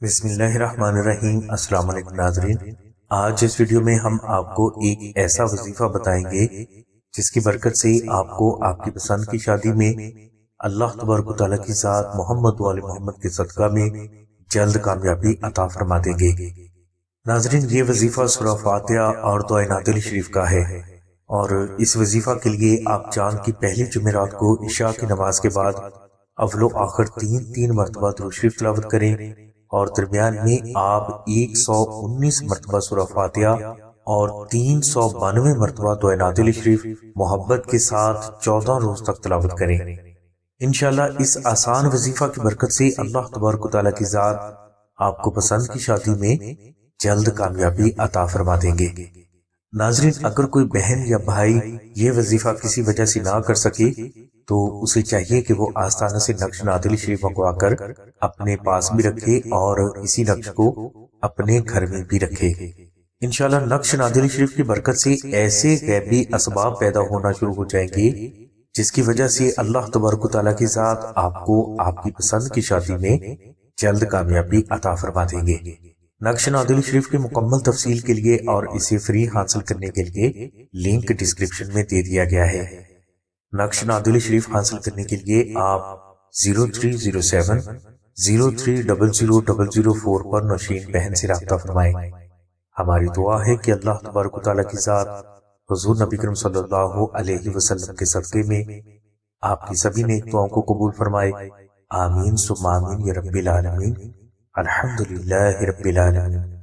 بسم اللہ الرحمن الرحیم۔ السلام علیکم ناظرین، آج اس ویڈیو میں ہم آپ کو ایک ایسا وظیفہ بتائیں گے جس کی برکت سے آپ کو آپ کی پسند کی شادی میں اللہ تبارک و تعالیٰ کی ذات محمد و آل محمد کے صدقہ میں جلد کامیابی عطا فرما دیں گے۔ ناظرین، یہ وظیفہ سورہ فاتحہ اور دعائے نادل شریف کا ہے، اور اس وظیفہ کے لیے آپ چاند کی پہلی جمعرات کو عشاء کی نماز کے بعد اول و آخر تین مرتبہ درود شریف تلاوت کریں، اور درمیان میں آپ 119 مرتبہ سورہ فاتحہ اور 392 مرتبہ دعائے نادل شریف محبت کے ساتھ 14 روز تک تلاوت کریں۔ انشاءاللہ اس آسان وظیفہ کی برکت سے اللہ تبارک و تعالیٰ کی ذات آپ کو پسند کی شادی میں جلد کامیابی عطا فرما دیں گے۔ ناظرین، اگر کوئی بہن یا بھائی یہ وظیفہ کسی وجہ سے نہ کر سکے تو اسے چاہیے کہ وہ آستانہ سے نقش نادل شریف منگوا کر اپنے پاس بھی رکھے اور اسی نقش کو اپنے گھر میں بھی رکھے۔ انشاءاللہ نقش نادل شریف کی برکت سے ایسے غیبی اسباب پیدا ہونا شروع ہو جائیں گے جس کی وجہ سے اللہ تبارک و تعالیٰ کی ذات آپ کو آپ کی پسند کی شادی میں جلد کامیابی عطا فرما دیں گے۔ نقش نادل شریف کی مکمل تفصیل کے لیے اور اسے فری حاصل کرنے کے لیے لنک ڈسکرپشن میں دے دیا گیا ہے۔ نقش نادل شریف حاصل کرنے کے لیے آپ 0307 03000004 پر نوشین بہن سے رابطہ فرمائیں۔ ہماری دعا ہے کہ اللہ تبارک و تعالیٰ کی ذات حضور نبی کریم صلی اللہ علیہ وسلم کے صدقے میں آپ کی سبھی نیک دعاؤں کو قبول فرمائے۔ آمین ثم آمین یا رب العالمین۔ الحمدللہ رب العالمین۔